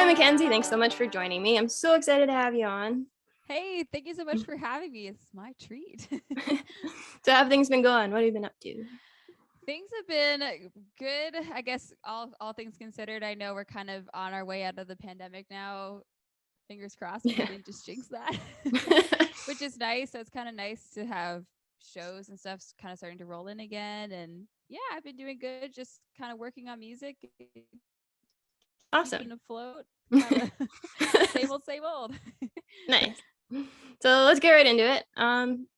Hi, Mackenzie. Thanks so much for joining me. I'm so excited to have you on. Hey, thank you so much for having me. It's my treat. So, how have things been going? What have you been up to? Things have been good, I guess. All things considered, I know we're kind of on our way out of the pandemic now. Fingers crossed, we Yeah. didn't just jinx that, which is nice. So it's kind of nice to have shows and stuff kind of starting to roll in again. And yeah, I've been doing good, just kind of working on music, Awesome. keeping afloat. Kind of same old, same old. Nice. So, let's get right into it.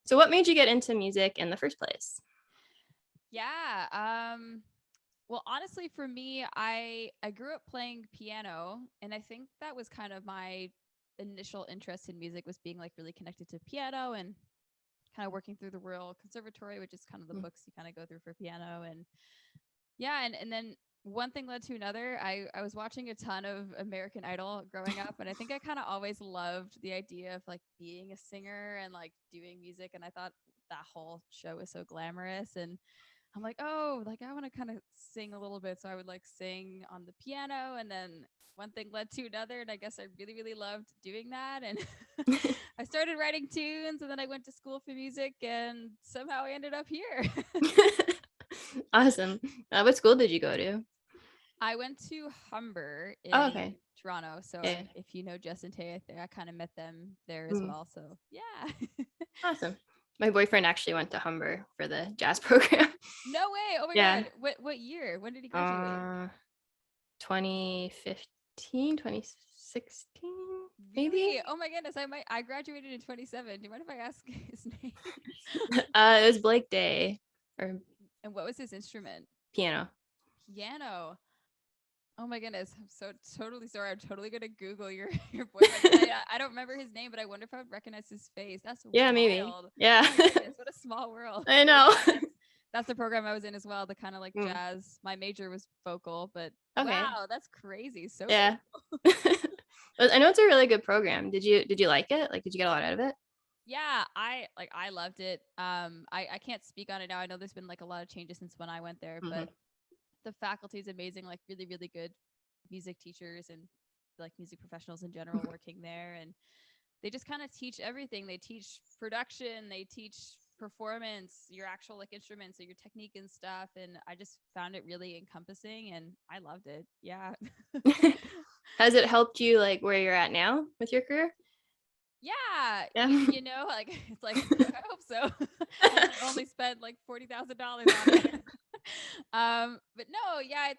So what made you get into music in the first place? Yeah. Well, honestly, for me, I grew up playing piano, and I think that was kind of my initial interest in music, was being like really connected to piano and kind of working through the Royal Conservatory, which is kind of the books you kind of go through for piano. And yeah, and then one thing led to another. I was watching a ton of American Idol growing up, and I think I kind of always loved the idea of like being a singer and like doing music, and I thought that whole show was so glamorous. And I'm like, oh, like I want to kind of sing a little bit. So I would like sing on the piano, and then one thing led to another. And I guess I really, really loved doing that. And I started writing tunes, and then I went to school for music, and somehow I ended up here. Awesome. What school did you go to? I went to Humber Oh, in okay. Toronto. So Yeah. if you know Jess and Tay, I kind of met them there as Mm, well. So yeah. awesome. My boyfriend actually went to Humber for the jazz program. No way. Oh my Yeah. God. What year? When did he graduate? Uh, 2015, 2016, maybe. Really? Oh my goodness. I graduated in 27. Do you mind if I ask his name? It was Blake Day, or And what was his instrument? piano. Piano. Oh my goodness. I'm so totally sorry. I'm totally gonna Google your your boyfriend. I don't remember his name, but I wonder if I would recognize his face. That's Yeah, maybe. wild. Yeah. Oh my goodness, what a small world. I But know. yeah, that's the program I was in as well, the kind of like Mm, jazz. My major was vocal, but okay. wow, that's crazy. So Yeah. cool. But I know it's a really good program. Did you like it? Like, did you get a lot out of it? Yeah, I loved it. I can't speak on it now. I know there's been like a lot of changes since when I went there, Hmm. but the faculty is amazing, like really, really good music teachers and like music professionals in general working there. And they just kind of teach everything. They teach production, they teach performance, your actual like instruments, so your technique and stuff. And I just found it really encompassing, and I loved it. Yeah. Has it helped you like where you're at now with your career? Yeah, Yeah. you know, like it's like I hope so. only spent like $40,000 on it. But no, yeah,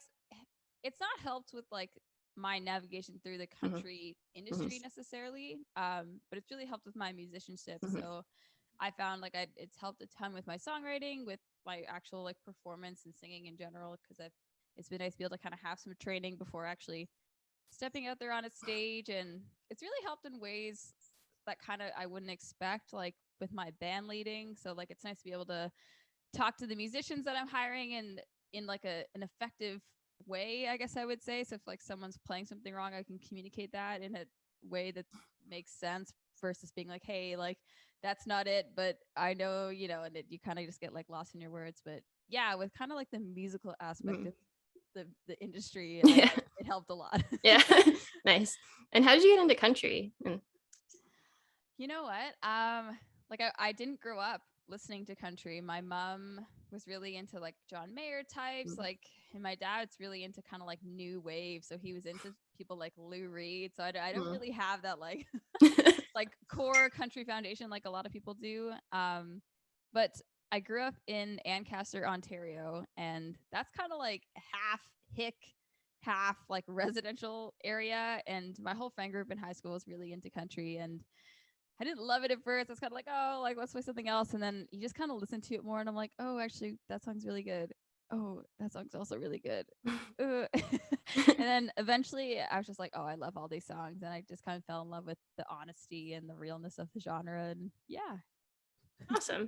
it's not helped with like my navigation through the Hmm. country Hmm. industry necessarily. But it's really helped with my musicianship. Hmm. So I found like it's helped a ton with my songwriting, with my actual like performance and singing in general, because it's been nice to be able to kind of have some training before actually stepping out there on a stage. And it's really helped in ways that kind of I wouldn't expect, like with my band leading. So like it's nice to be able to talk to the musicians that I'm hiring and in like an effective way, I guess I would say. So if like someone's playing something wrong, I can communicate that in a way that makes sense versus being like, hey, like that's not it, but I know, and you kind of just get like lost in your words. But yeah, with kind of like the musical aspect Hmm. of the industry, Yeah. it helped a lot. Yeah. Nice. And how did you get into country? And You know what? Like I didn't grow up listening to country. My mom was really into like John Mayer types, like, and my dad's really into kind of like new wave. So he was into people like Lou Reed. So I don't mm. really have that like like core country foundation like a lot of people do. But I grew up in Ancaster, Ontario, and that's kind of like half hick, half like residential area. And my whole friend group in high school was really into country, and I didn't love it at first. I was kind of like, oh, like let's play something else. And then you just kind of listen to it more, and I'm like, oh, actually, that song's really good. Oh, that song's also really good. And then eventually, I was just like, oh, I love all these songs, and I just kind of fell in love with the honesty and the realness of the genre. And yeah. Awesome.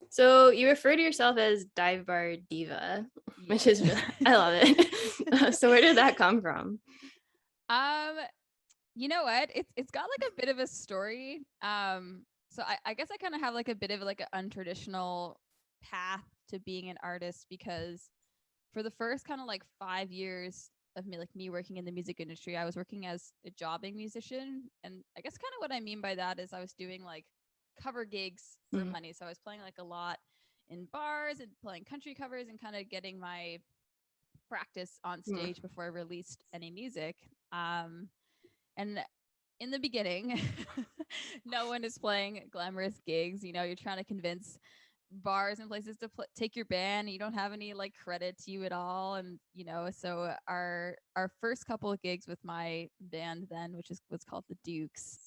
So you refer to yourself as Bar Diva, which Yes. is really, I love it. So where did that come from? um, you know what? It's got like a bit of a story. So I guess I kind of have like a bit of like an untraditional path to being an artist, because for the first kind of like 5 years of me working in the music industry, I was working as a jobbing musician. And I guess kind of what I mean by that is I was doing like cover gigs for money. So I was playing like a lot in bars and playing country covers and kind of getting my practice on stage before I released any music. And in the beginning, no one is playing glamorous gigs. You know, you're trying to convince bars and places to take your band. You don't have any like credit to you at all. And, you know, so our first couple of gigs with my band then, which is what's called the Dukes,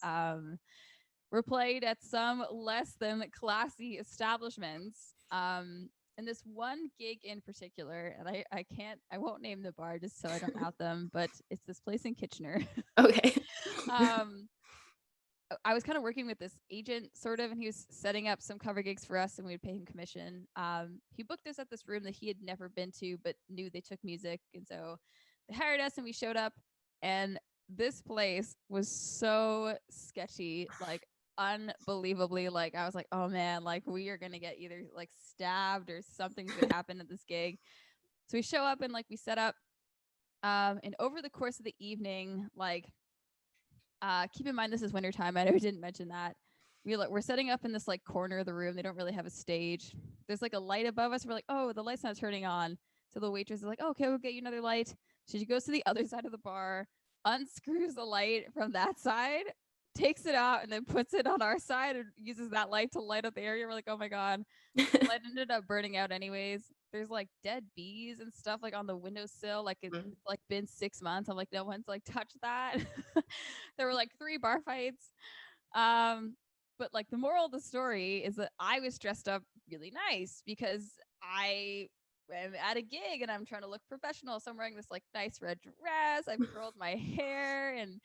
were played at some less than classy establishments. And this one gig in particular, and I won't name the bar just so I don't out them, but it's this place in Kitchener. Okay. I was kind of working with this agent sort of, and he was setting up some cover gigs for us and we would pay him commission. He booked us at this room that he had never been to, but knew they took music. And so they hired us and we showed up, and this place was so sketchy, like unbelievably, like I was like, oh man, like we are going to get either like stabbed or something's going to happen at this gig. So we show up and like we set up, and over the course of the evening, like, keep in mind this is wintertime. I never didn't mention that. We're setting up in this like corner of the room. They don't really have a stage. There's like a light above us. We're like, oh, the light's not turning on. So the waitress is like, oh, okay, we'll get you another light. So she goes to the other side of the bar, unscrews the light from that side, takes it out, and then puts it on our side and uses that light to light up the area. We're like, oh my God. The light ended up burning out anyways. There's like dead bees and stuff like on the windowsill. Like it's like been 6 months. I'm like, no one's like touched that. There were like 3 bar fights. But like the moral of the story is that I was dressed up really nice because I am at a gig and I'm trying to look professional. So I'm wearing this like nice red dress. I've curled my hair. And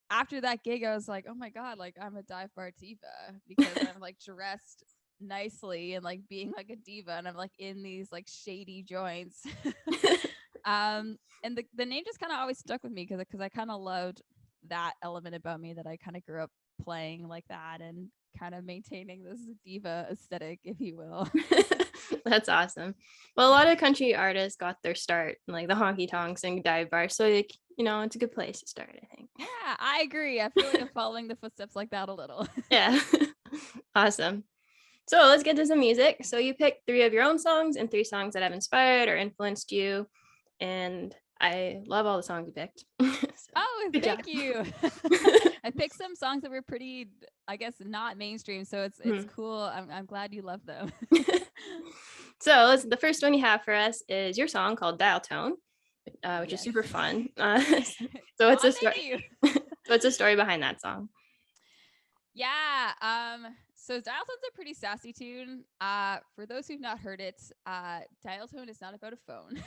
after that gig, I was like, oh my God, like I'm a dive bar diva because I'm like dressed nicely and like being like a diva, and I'm like in these like shady joints. And the name just kind of always stuck with me because I kind of loved that element about me, that I kind of grew up playing like that and kind of maintaining this diva aesthetic, if you will. That's awesome. Well, a lot of country artists got their start in like the honky tonks and dive bars, so like, you know, it's a good place to start, I think. Yeah, I agree. I feel like I'm following the footsteps like that a little. Yeah. Awesome. So let's get to some music. So you picked 3 of your own songs and 3 songs that have inspired or influenced you. And I love all the songs you picked. So, oh, good thank job. you. I picked some songs that were pretty, I guess, not mainstream. So it's cool. I'm glad you love them. So the first one you have for us is your song called Dial Tone, which is super fun. So what's the story? What's the story behind that song? Yeah. So Dial Tone's a pretty sassy tune. For those who've not heard it, Dial Tone is not about a phone.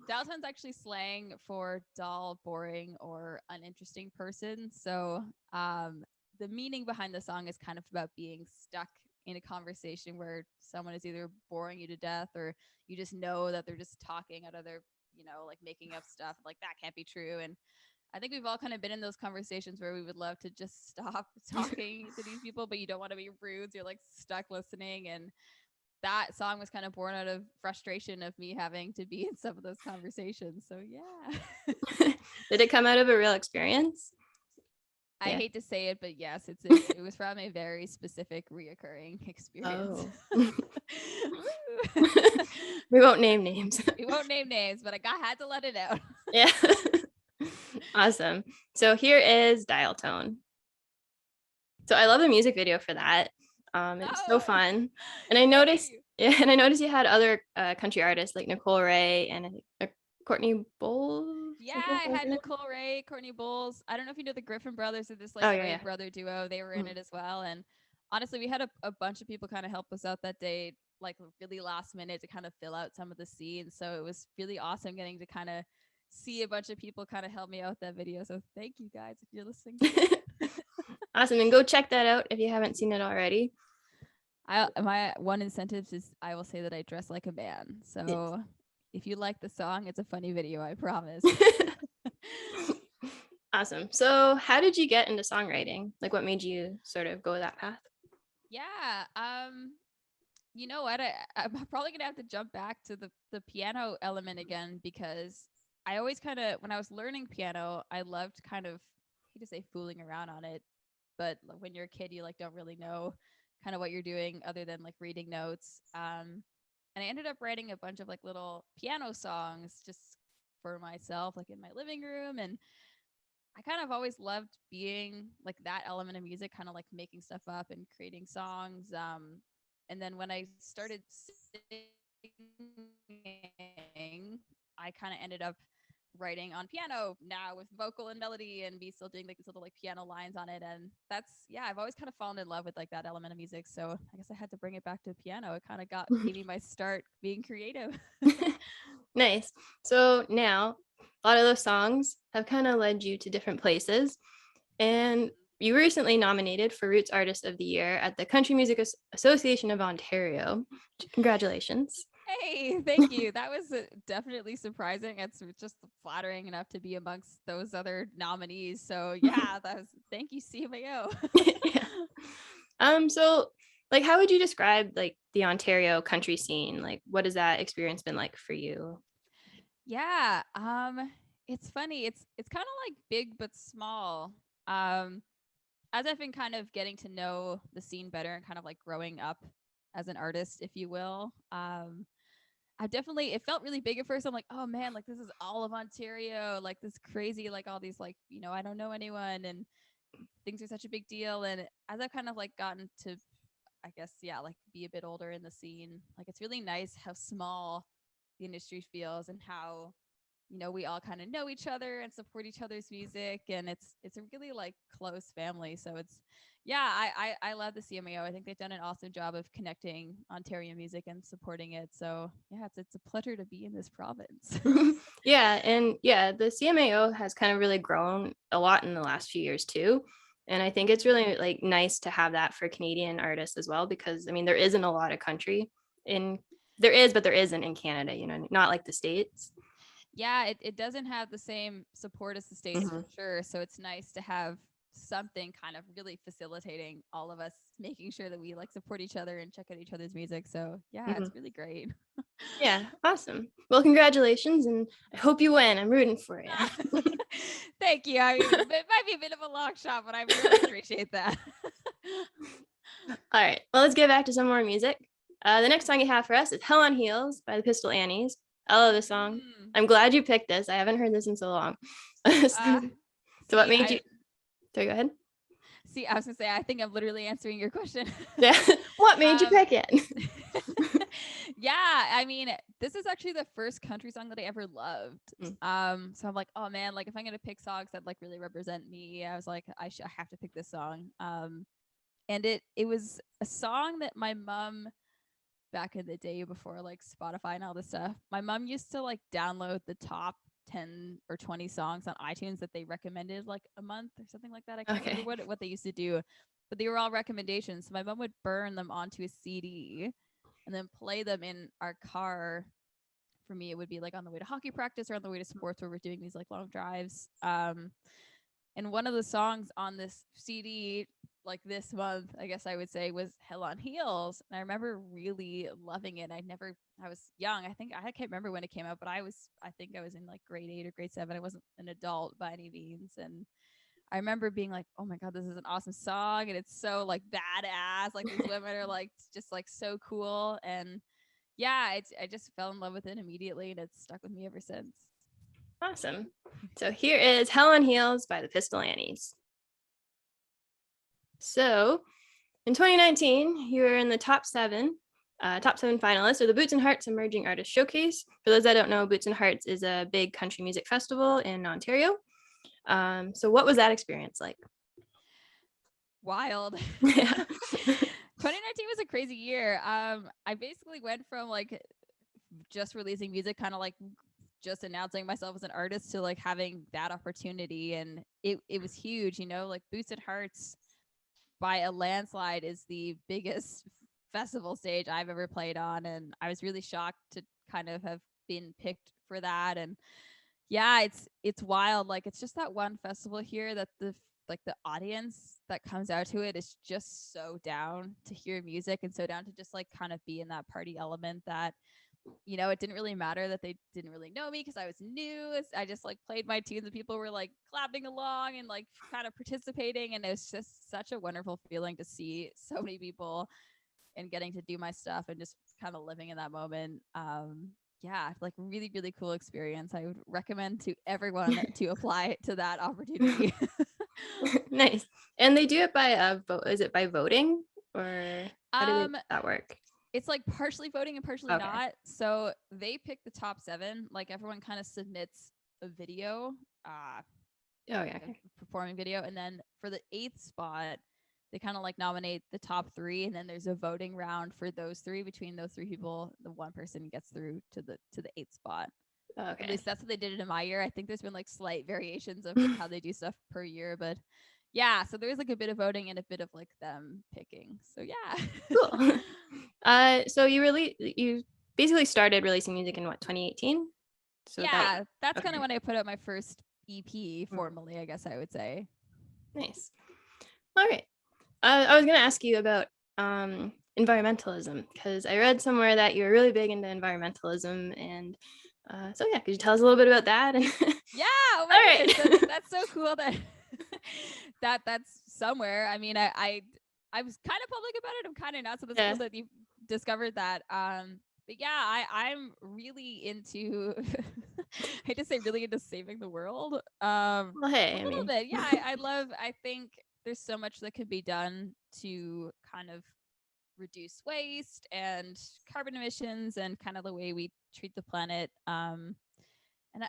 Dial Tone's actually slang for dull, boring, or uninteresting person. So the meaning behind the song is kind of about being stuck in a conversation where someone is either boring you to death, or you just know that they're just talking out of their, you know, like making up stuff. Like that can't be true. And I think we've all kind of been in those conversations where we would love to just stop talking to these people, but you don't want to be rude. So you're like stuck listening. And that song was kind of born out of frustration of me having to be in some of those conversations. So yeah. Did it come out of a real experience? I hate to say it, but yes, it was from a very specific reoccurring experience. Oh. We won't name names. We won't name names, but I had to let it out. Yeah. Awesome. So here is Dial Tone. So I love the music video for that. It's so fun. And I noticed, you had other country artists like Nicole Ray and Courtney Bowles. Yeah, I had Nicole Ray, Courtney Bowles. I don't know if you know the Griffin brothers, or this like Ray brother duo. They were in it as well. And honestly, we had a bunch of people kind of help us out that day, like really last minute, to kind of fill out some of the scenes. So it was really awesome getting to kind of see a bunch of people kind of help me out with that video. So thank you guys if you're listening. Awesome. And go check that out if you haven't seen it already. My one incentive is I will say that I dress like a man. So if you like the song, it's a funny video, I promise. Awesome. So how did you get into songwriting? Like what made you sort of go that path? Yeah. You know what? I'm probably gonna have to jump back to the piano element again, because I always kind of, when I was learning piano, I loved kind of, I hate to say fooling around on it, but when you're a kid, you like don't really know kind of what you're doing other than like reading notes. And I ended up writing a bunch of like little piano songs just for myself, like in my living room. And I kind of always loved being like that element of music, kind of like making stuff up and creating songs. And then when I started singing, I kind of ended up writing on piano now with vocal and melody and be still doing like these little like piano lines on it. And that's, yeah, I've always kind of fallen in love with like that element of music. So I guess I had to bring it back to piano. It kind of gave me my start being creative. Nice. So now a lot of those songs have kind of led you to different places. And you were recently nominated for Roots Artist of the Year at the Country Music Association of Ontario. Congratulations. Hey, thank you. That was definitely surprising. It's just flattering enough to be amongst those other nominees. So yeah, that was, thank you, CMAO. Yeah. So like how would you describe like the Ontario country scene? Like what has that experience been like for you? Yeah, it's funny. It's kind of like big but small. Um, as I've been kind of getting to know the scene better and kind of like growing up as an artist, if you will, I definitely, it felt really big at first. I'm like, oh man, like this is all of Ontario, like this crazy, like all these like, I don't know anyone and things are such a big deal. And as I've kind of like gotten to, I guess, yeah, like be a bit older in the scene, like it's really nice how small the industry feels and how we all kind of know each other and support each other's music, and it's a really like close family. So it's, yeah, I love the CMAO. I think they've done an awesome job of connecting Ontario music and supporting it. So yeah, it's a pleasure to be in this province. Yeah, and yeah, the CMAO has kind of really grown a lot in the last few years too. And I think it's really like nice to have that for Canadian artists as well, because I mean there isn't a lot of country in there is, but there isn't in Canada, not like the States. Yeah, it doesn't have the same support as the States Mhm. for sure. So it's nice to have something kind of really facilitating all of us, making sure that we like support each other and check out each other's music. So yeah, it's Mhm. really great. Yeah, awesome. Well, congratulations, and I hope you win. I'm rooting for you. Thank you. I mean, it might be a bit of a long shot, but I really appreciate that. All right, well, let's get back to some more music. The next song you have for us is Hell on Heels by the Pistol Annies. I love this song. Mm. I'm glad you picked this. I haven't heard this in so long. Uh, So what see, made you, sorry, go ahead. I was gonna say, I think I'm literally answering your question. Yeah. What made you um, pick it? yeah, I mean, this is actually the first country song that I ever loved. Mm. So I'm like, oh man, like if I'm gonna pick songs that like really represent me, I was like, I have to pick this song. And it was a song that my mom, back in the day before like Spotify and all this stuff, my mom used to like download the top 10 or 20 songs on iTunes that they recommended like a month or something like that. I can't remember Okay. what they used to do, but they were all recommendations. So my mom would burn them onto a CD and then play them in our car. For me, it would be like on the way to hockey practice or on the way to sports where we're doing these like long drives. And one of the songs on this CD, like this month, I guess I would say, was Hell on Heels. And I remember really loving it. I was young. I can't remember when it came out, but I think I was in like grade 8 or grade 7. I wasn't an adult by any means. And I remember being like, oh my God, this is an awesome song. And it's so like badass. Like these women are like just like so cool. And yeah, I just fell in love with it immediately and it's stuck with me ever since. Awesome. So here is Hell on Heels by the Pistol Annies. So in 2019, you were in the top seven finalists of the Boots and Hearts Emerging Artist Showcase. For those that don't know, Boots and Hearts is a big country music festival in Ontario. So what was that experience like? Wild. Yeah. 2019 was a crazy year. I basically went from like just releasing music, kind of like just announcing myself as an artist, to like having that opportunity, and it was huge. Like Boots and Hearts by a landslide is the biggest festival stage I've ever played on, and I was really shocked to kind of have been picked for that. And yeah, it's wild. Like it's just that one festival here that the audience that comes out to it is just so down to hear music and so down to just like kind of be in that party element that you know, it didn't really matter that they didn't really know me because I was new. I just like played my tunes and people were like clapping along and like kind of participating. And it was just such a wonderful feeling to see so many people and getting to do my stuff and just kind of living in that moment. Yeah, like really, really cool experience. I would recommend to everyone to apply to that opportunity. Nice. And they do it by vote. Is it by voting, or how that work? It's like partially voting and partially Okay. not. So they pick the top 7. Like everyone kind of submits a video, performing video, and then for the 8th spot, they kind of like nominate the top 3, and then there's a voting round for those 3. Between those 3 people, the one person gets through to the 8th spot. Okay. At least that's what they did it in my year. I think there's been like slight variations of how they do stuff per year, but yeah, so there's like a bit of voting and a bit of like them picking. So yeah. Cool. So you basically started releasing music in what, 2018? So yeah, that's kind of when I put out my first EP formally, I guess I would say. Nice. All right. I was going to ask you about environmentalism, because I read somewhere that you were really big into environmentalism, and so yeah, could you tell us a little bit about that? Yeah, oh my goodness, that's so cool that that's somewhere. I mean, I was kind of public about it. I'm kind of not, so that's cool that you discovered that. But yeah, I'm really into I hate to say really into saving the world. Well, hey, a little bit. Yeah, I think there's so much that could be done to kind of reduce waste and carbon emissions and kind of the way we treat the planet. And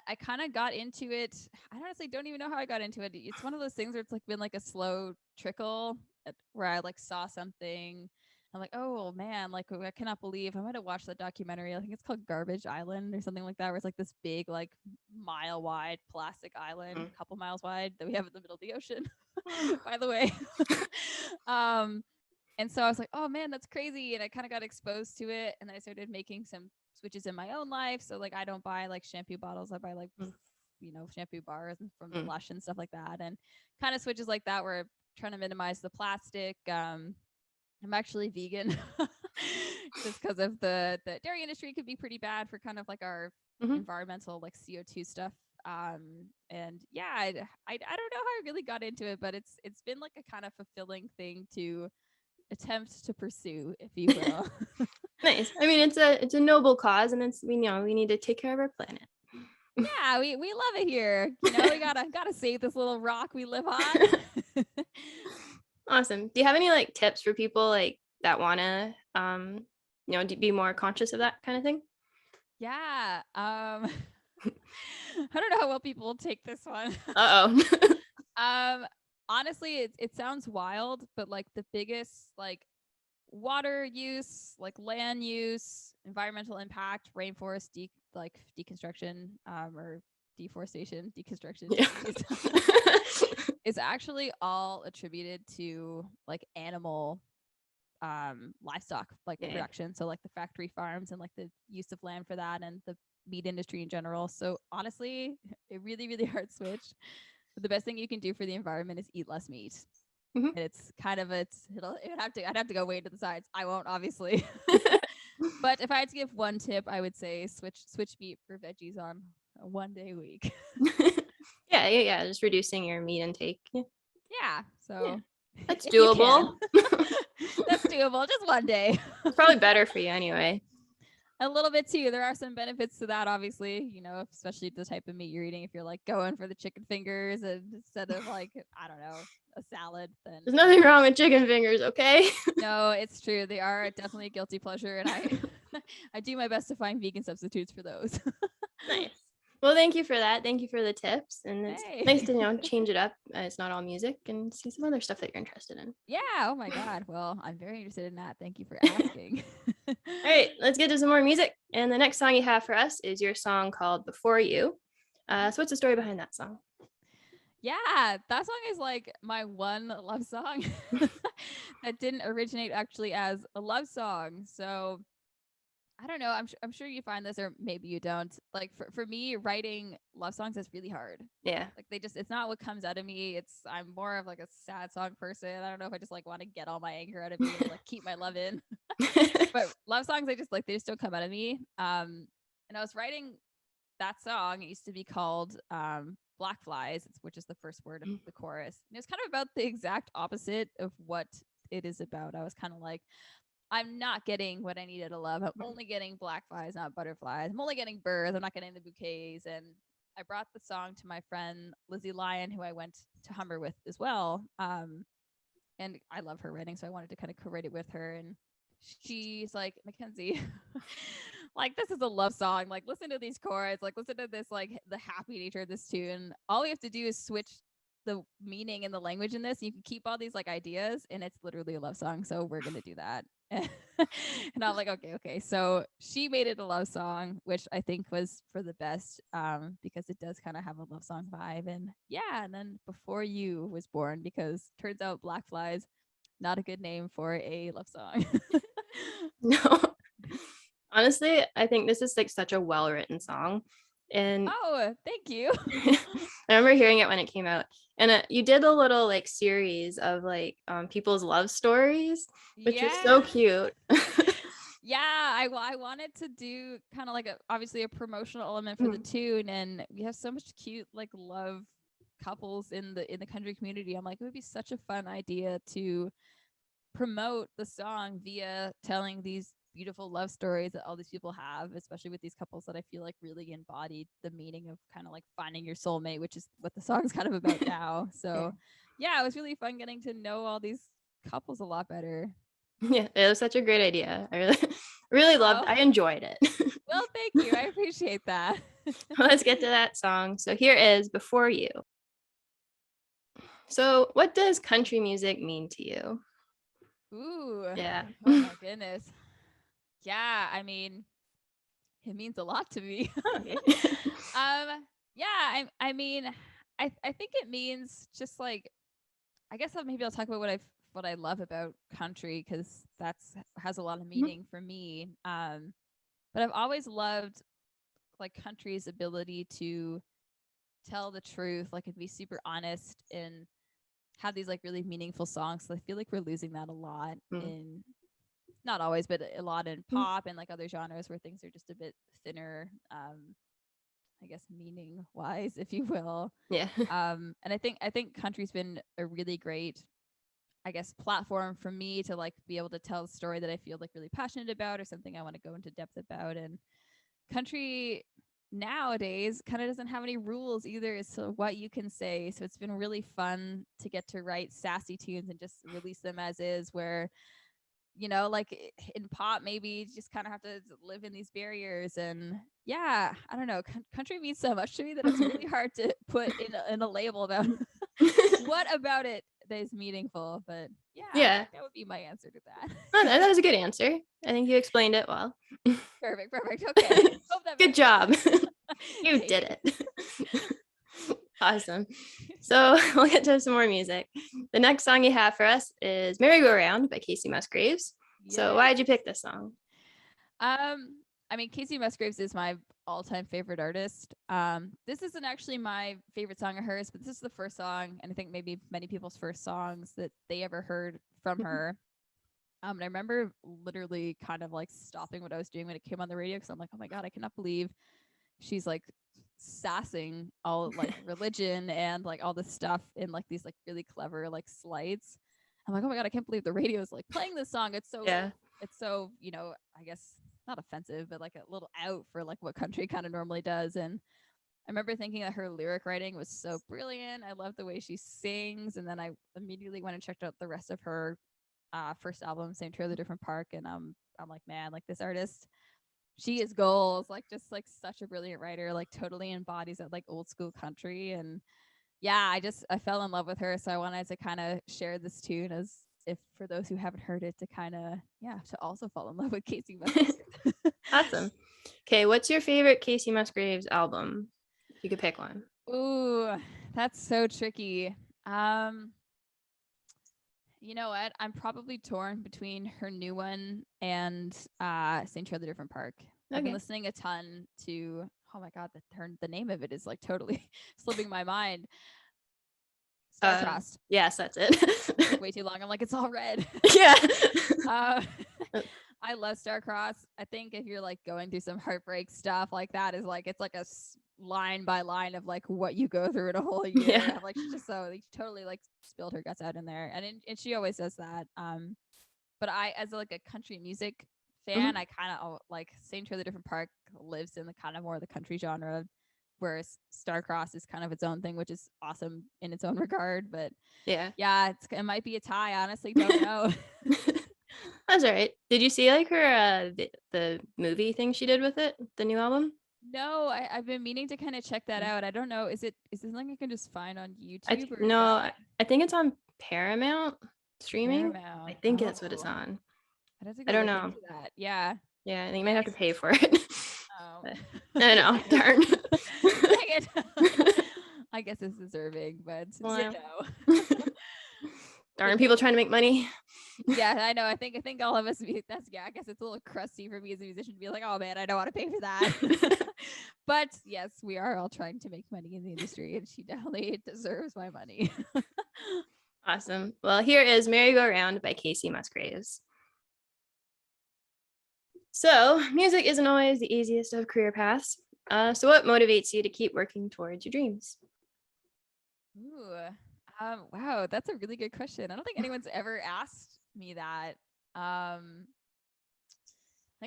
I kind of got into it. I honestly don't even know how I got into it. It's one of those things where it's like been like a slow trickle where I like saw something. I'm like, oh man, like I cannot believe I might have watched that documentary. I think it's called Garbage Island or something like that, where it's like this big, like mile wide plastic island, a couple miles wide, that we have in the middle of the ocean, by the way. And so I was like, oh man, that's crazy. And I kind of got exposed to it. And then I started making some switches in my own life. So like I don't buy like shampoo bottles. I buy like, shampoo bars from Lush and stuff like that. And kind of switches like that where I'm trying to minimize the plastic. I'm actually vegan just because of the dairy industry could be pretty bad for kind of like our environmental like CO2 stuff. And yeah, I don't know how I really got into it, but it's been like a kind of fulfilling thing to attempt to pursue, if you will. Nice. I mean, it's a noble cause, and we need to take care of our planet. Yeah, we love it here. We gotta save this little rock we live on. Awesome. Do you have any like tips for people like that wanna be more conscious of that kind of thing? Yeah. I don't know how well people will take this one. Honestly, it sounds wild, but like the biggest like water use, like land use, environmental impact, rainforest deconstruction, or deforestation, deconstruction, is actually all attributed to like animal livestock production. So like the factory farms and like the use of land for that, and the meat industry in general. So honestly, a really, really hard switch. But the best thing you can do for the environment is eat less meat. And it's kind of I'd have to go way to the sides. I won't, obviously. But if I had to give one tip, I would say switch meat for veggies on a 1-day week. Yeah. Just reducing your meat intake. Yeah. So that's doable. That's doable. Just 1 day. It's probably better for you anyway. A little bit too. There are some benefits to that, obviously, especially the type of meat you're eating. If you're like going for the chicken fingers instead of like, I don't know, a salad, then there's nothing wrong with chicken fingers, okay? No, it's true. They are definitely a guilty pleasure, and I do my best to find vegan substitutes for those. Nice. Well, thank you for that. Thank you for the tips. And it's nice to change it up. It's not all music, and see some other stuff that you're interested in. Yeah. Oh my God. Well, I'm very interested in that. Thank you for asking. All right, let's get to some more music. And the next song you have for us is your song called Before You. So what's the story behind that song? Yeah, that song is like my one love song that didn't originate actually as a love song. So I don't know. I'm sure you find this, or maybe you don't. Like for me, writing love songs is really hard. Yeah. Like it's not what comes out of me. I'm more of like a sad song person. I don't know if I just like want to get all my anger out of me and like keep my love in. But love songs, they just don't come out of me. And I was writing that song. It used to be called Black Flies, which is the first word of the chorus. And it's kind of about the exact opposite of what it is about. I was kind of like, I'm not getting what I needed to love. I'm only getting black flies, not butterflies. I'm only getting birds. I'm not getting the bouquets. And I brought the song to my friend Lizzie Lyon, who I went to Humber with as well. And I love her writing, so I wanted to kind of co-write it with her. And she's like, Mackenzie, like, this is a love song. Like, listen to these chords. Like, listen to this, like, the happy nature of this tune. All we have to do is switch the meaning and the language in this, and you can keep all these like ideas, and it's literally a love song. So we're gonna do that. And I'm like, okay. So she made it a love song, which I think was for the best, because it does kind of have a love song vibe. And yeah, and then Before You was born, because turns out Black Flies, not a good name for a love song. No. Honestly, I think this is like such a well-written song. And oh, thank you. I remember hearing it when it came out. And you did a little like series of like people's love stories, which was so cute. Yeah, I wanted to do kind of like obviously a promotional element for the tune, and we have so much cute like love couples in the country community. I'm like, it would be such a fun idea to promote the song via telling these beautiful love stories that all these people have, especially with these couples that I feel like really embodied the meaning of kind of like finding your soulmate, which is what the song's kind of about now. So yeah, it was really fun getting to know all these couples a lot better. Yeah, it was such a great idea. I really loved it. I enjoyed it. Well, thank you. I appreciate that. Let's get to that song. So here is Before You. So what does country music mean to you? Ooh. Yeah. Oh my goodness. Yeah, I mean, it means a lot to me. Okay. Yeah, I mean, I think it means just like, I guess maybe I'll talk about what I love about country, because that's has a lot of meaning for me. But I've always loved like country's ability to tell the truth, like, and be super honest and have these like really meaningful songs. So I feel like we're losing that a lot in, not always, but a lot in pop and like other genres where things are just a bit thinner, I guess meaning wise, if you will. Yeah. And I think country's been a really great, I guess, platform for me to like be able to tell a story that I feel like really passionate about, or something I want to go into depth about. And country nowadays kind of doesn't have any rules either as to what you can say. So it's been really fun to get to write sassy tunes and just release them as is, where, you know, like in pop, maybe you just kind of have to live in these barriers. And yeah, I don't know. Country means so much to me that it's really hard to put in a label about what about it that is meaningful. But yeah, that would be my answer to that. Oh, that was a good answer. I think you explained it well. Perfect. Okay. Good job. You did it. Awesome. So we'll get to some more music. The next song you have for us is Merry-Go-Round by Kacey Musgraves. Yes. So why did you pick this song? I mean, Kacey Musgraves is my all-time favorite artist. This isn't actually my favorite song of hers, but this is the first song, and I think maybe many people's first songs that they ever heard from her. And I remember literally kind of like stopping what I was doing when it came on the radio, because I'm like, oh my God, I cannot believe she's like sassing all like religion and like all this stuff in like these like really clever like slides. I'm like, oh my God, I can't believe the radio is like playing this song. It's so, you know, I guess not offensive, but like a little out for like what country kind of normally does. And I remember thinking that her lyric writing was so brilliant. I love the way she sings. And then I immediately went and checked out the rest of her first album, Same Trailer, Different Park. And I'm like, man, like this artist, she is goals, like just like such a brilliant writer, like totally embodies that like old school country. And yeah, I fell in love with her. So I wanted to kind of share this tune as if for those who haven't heard it to kind of, to also fall in love with Kacey Musgraves. Awesome. Okay, what's your favorite Kacey Musgraves album? If you could pick one. Ooh, that's so tricky. You know what? I'm probably torn between her new one and St. Trailer Different Park. Okay. I've been listening a ton to, oh my God, the name of it is like totally slipping my mind. Star Crossed. Yes, that's it. Like way too long. I'm like, it's all red. Yeah. I love Starcross. I think if you're like going through some heartbreak stuff like that, is like it's like a line by line of like what you go through in a whole year. Yeah. Like she's just so like totally like spilled her guts out in there, and she always does that. But I, as like a country music fan, I kind of like St. Trailer Different Park lives in the kind of more of the country genre, whereas Starcross is kind of its own thing, which is awesome in its own regard. But Yeah. it might be a tie. Honestly, don't know. That's all right. Did you see like her the movie thing she did with it, the new album? No, I've been meaning to kind of check that out. I don't know. Is it something I can just find on YouTube or No, that I think it's on Paramount streaming. I Paramount? think that's what it's on. I'd have to I go don't look know. into that. Yeah. Yeah, I think you might have to pay for it. Oh. I know. Darn. Dang it. I guess it's deserving, but Well, no. Darn people trying to make money. Yeah, I know. I think all of us. I guess it's a little crusty for me as a musician to be like, oh man, I don't want to pay for that. But yes, we are all trying to make money in the industry, and she definitely deserves my money. Awesome. Well, here is Merry Go Round by Casey Musgraves. So, music isn't always the easiest of career paths. So what motivates you to keep working towards your dreams? Ooh, wow, that's a really good question. I don't think anyone's ever asked me that. I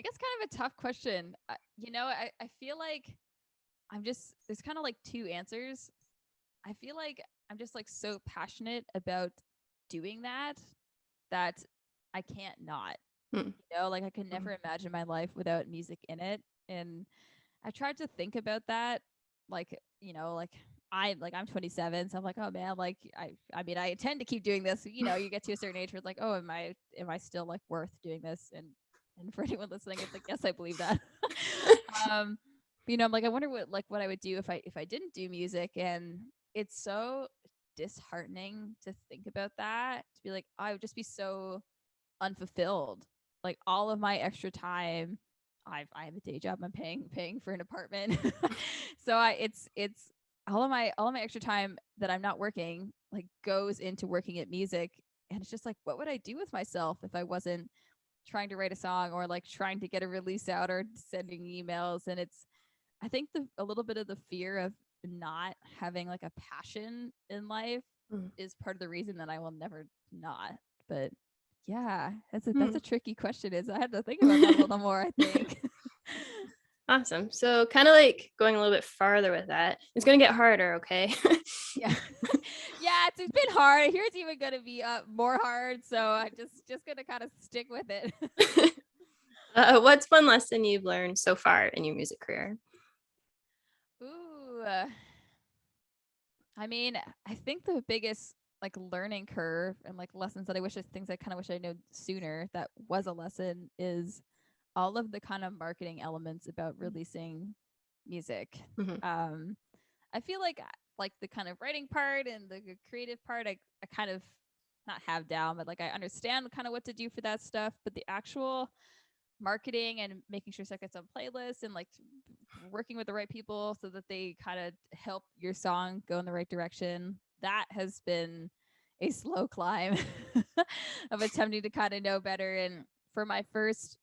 guess kind of a tough question. I feel like there's kind of like two answers. I feel like I'm just like so passionate about doing that I can't not. Like I can never imagine my life without music in it. And I tried to think about that, like, I'm 27, so I'm like, oh man, like I mean, I intend to keep doing this. You get to a certain age where it's like, oh, am I still like worth doing this? And for anyone listening, it's like, yes, I believe that. I'm like, I wonder what I would do if I didn't do music. And it's so disheartening to think about that, to be like, I would just be so unfulfilled. Like all of my extra time, I have a day job. I'm paying for an apartment. So it's all of my extra time that I'm not working like goes into working at music. And it's just like, what would I do with myself if I wasn't trying to write a song or like trying to get a release out or sending emails? And it's, I think a little bit of the fear of not having like a passion in life is part of the reason that I will never not. But yeah, that's a tricky question. I had to think about that a little more, I think. Awesome. So kind of like going a little bit farther with that, it's going to get harder, okay? Yeah. Yeah, it's been hard. I hear it's even going to be more hard. So I'm just going to kind of stick with it. What's one lesson you've learned so far in your music career? Ooh. I mean, I think the biggest like learning curve and like lessons that things I kind of wish I knew sooner that was a lesson is all of the kind of marketing elements about releasing music. I feel like the kind of writing part and the creative part, I kind of not have down, but like I understand kind of what to do for that stuff. But the actual marketing and making sure stuff gets on playlists and like working with the right people so that they kind of help your song go in the right direction, that has been a slow climb of attempting to kind of know better. And for my first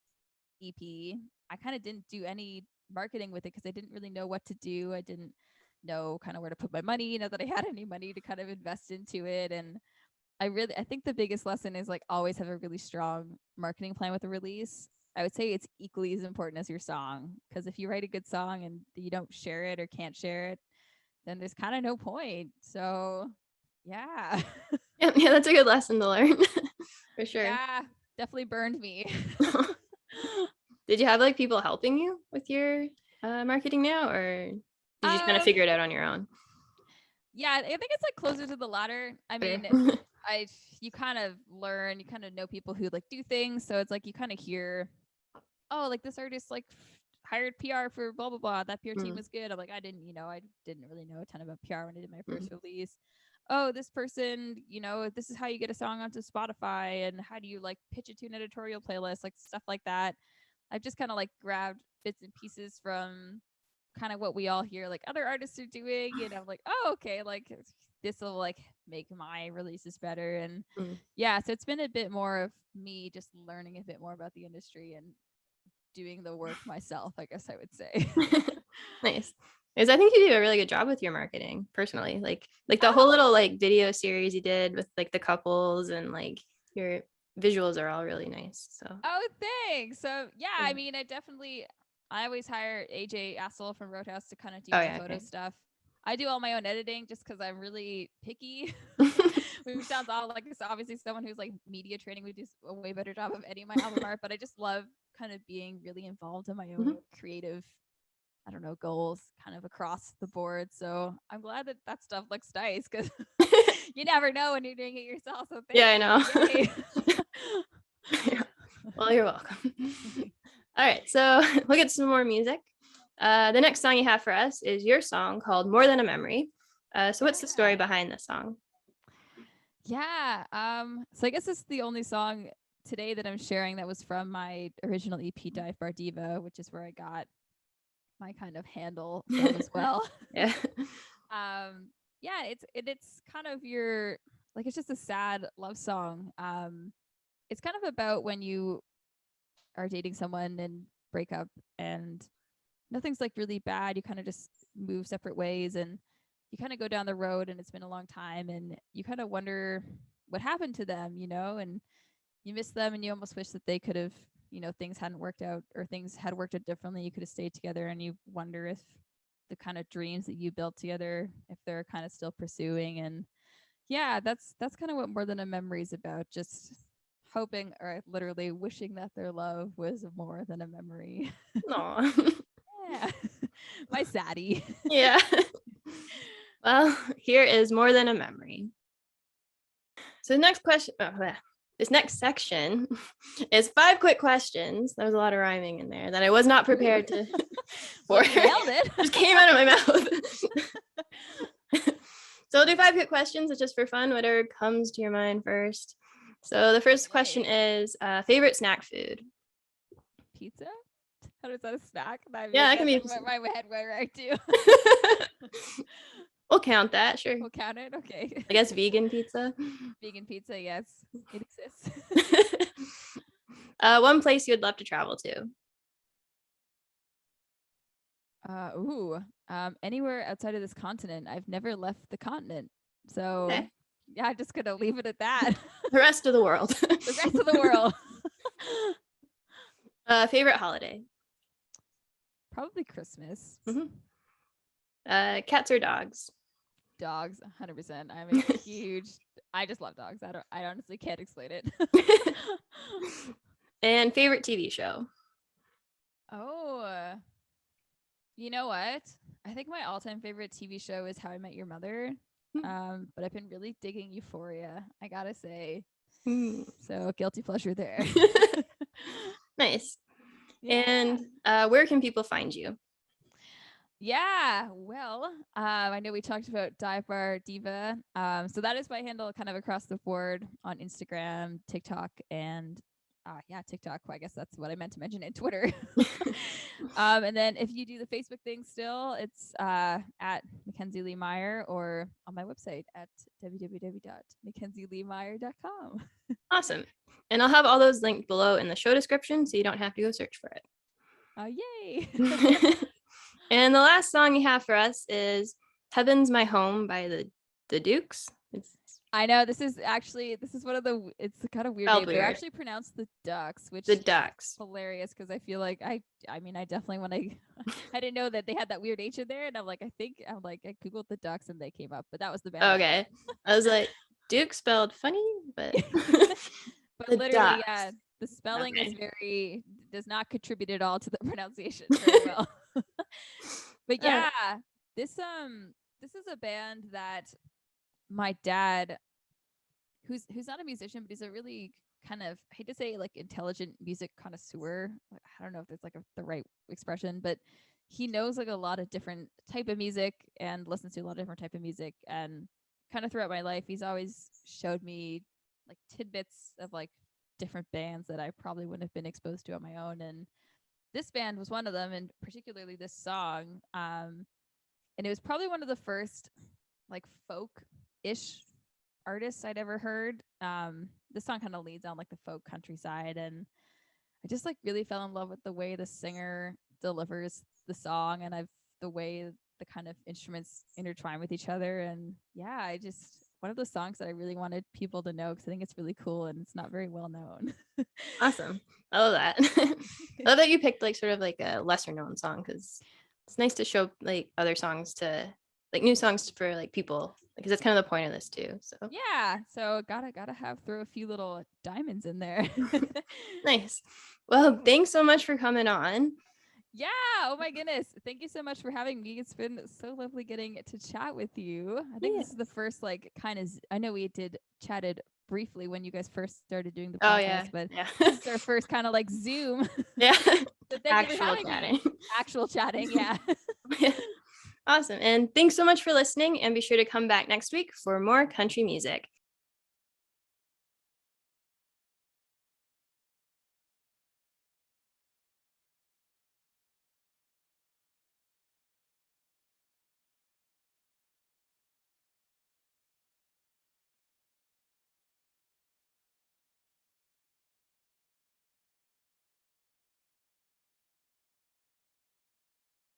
EP, I kind of didn't do any marketing with it because I didn't really know what to do. I didn't know kind of where to put my money, that I had any money to kind of invest into it. And I think the biggest lesson is like always have a really strong marketing plan with a release. I would say it's equally as important as your song, because if you write a good song and you don't share it or can't share it, then there's kind of no point. So yeah. Yeah, that's a good lesson to learn. For sure. Yeah, definitely burned me. Did you have like people helping you with your marketing now, or did you just kind of figure it out on your own? Yeah, I think it's like closer to the latter. I mean, you kind of learn, you kind of know people who like do things. So it's like you kind of hear, oh, like this artist like hired PR for blah blah blah. That PR team was good. I'm like, I didn't really know a ton about PR when I did my first release. Oh, this person, this is how you get a song onto Spotify, and how do you like pitch it to an editorial playlist, like stuff like that. I've just kind of like grabbed bits and pieces from kind of what we all hear like other artists are doing, and I'm like, oh, okay, like this will like make my releases better. And yeah, so it's been a bit more of me just learning a bit more about the industry and doing the work myself, I guess I would say. Nice. Because I think you do a really good job with your marketing personally. Like the whole little like video series you did with like the couples, and like your visuals are all really nice. So Oh, thanks. So yeah, I mean, I always hire AJ Assel from Roadhouse to kind of do my photo stuff. I do all my own editing just because I'm really picky. Which sounds all like it's obviously someone who's like media training would do a way better job of editing my album art, but I just love kind of being really involved in my own creative, I don't know, goals kind of across the board. So I'm glad that that stuff looks nice, because you never know when you're doing it yourself. So yeah, I know. Yeah. Well, you're welcome. All right, so we'll get some more music. The next song you have for us is your song called More Than a Memory. So what's the story behind this song? Yeah. So I guess this is the only song today that I'm sharing that was from my original EP, Dive Bar Diva, which is where I got my kind of handle from as well. Yeah. Yeah, it's kind of your, like, it's just a sad love song. It's kind of about when you are dating someone and break up and nothing's like really bad. You kind of just move separate ways, and you kind of go down the road, and it's been a long time, and you kind of wonder what happened to them, and you miss them, and you almost wish that they could have, things hadn't worked out, or things had worked out differently. You could have stayed together, and you wonder if the kind of dreams that you built together, if they're kind of still pursuing. And yeah, that's kind of what More Than a Memory is about. Just hoping, or literally wishing, that their love was more than a memory. Aww. Yeah. My saddie. Yeah. Well, here is More Than a Memory. So the next question, this next section is 5 quick questions. There was a lot of rhyming in there that I was not prepared to for. Well, you nailed it. Just came out of my mouth. So I'll do 5 quick questions. It's just for fun, whatever comes to your mind first. So the first question is favorite snack food. Pizza? How is that a snack? Yeah, that can be. My head went right too. We'll count that, sure. We'll count it. Okay. I guess vegan pizza. Vegan pizza, yes, it exists. One place you would love to travel to. Anywhere outside of this continent. I've never left the continent, so okay. Yeah, I'm just gonna leave it at that. The rest of the world. The rest of the world. Favorite holiday. Probably Christmas. Cats or dogs? Dogs, 100%. I'm a huge. I just love dogs. I honestly can't explain it. And favorite TV show? Oh, you know what? I think my all-time favorite TV show is How I Met Your Mother. But I've been really digging Euphoria, I gotta say. So guilty pleasure there. Nice. Yeah. And where can people find you? Yeah, well, I know we talked about Dive Bar Diva. So that is my handle kind of across the board on Instagram, TikTok, and TikTok. Well, I guess that's what I meant to mention, in Twitter. And then if you do the Facebook thing still, it's at Mackenzie Leigh Meyer, or on my website at www.mackenzieleigmeyer.com. Awesome. And I'll have all those linked below in the show description, so you don't have to go search for it. Yay. And the last song you have for us is Heaven's My Home by the Dukes. I know, this is one of the, it's kind of weird name. They're actually pronounced the Ducks, which the Ducks. Is hilarious, because I feel like I definitely, when I didn't know that they had that weird H in there, and I Googled the Ducks and they came up, but that was the band. Okay. I was like, Duke spelled funny, but but literally, Ducks. Yeah, the spelling is does not contribute at all to the pronunciation very well. But yeah, this is a band that my dad, who's not a musician, but he's a really kind of, I hate to say, like, intelligent music connoisseur. I don't know if that's like the right expression, but he knows like a lot of different type of music and listens to a lot of different type of music. And kind of throughout my life, he's always showed me like tidbits of like different bands that I probably wouldn't have been exposed to on my own. And this band was one of them, and particularly this song. And it was probably one of the first like folk-ish artists I'd ever heard. This song kind of leads on like the folk countryside, and I just like really fell in love with the way the singer delivers the song, and the way the kind of instruments intertwine with each other. And yeah, I just one of those songs that I really wanted people to know because I think it's really cool and it's not very well known. Awesome. I love that. I love that you picked like sort of like a lesser known song, because it's nice to show like other songs to like new songs for like people, because that's kind of the point of this too. So Yeah, so gotta throw a few little diamonds in there. nice. Well, thanks so much for coming on. Yeah, oh my goodness. Thank you so much for having me. It's been so lovely getting to chat with you. I think this is the first like kind of I know we chatted briefly when you guys first started doing the podcast, but this is our first kind of like Zoom. Yeah. So actual chatting. Actual chatting, yeah. Awesome. And thanks so much for listening, and be sure to come back next week for more country music.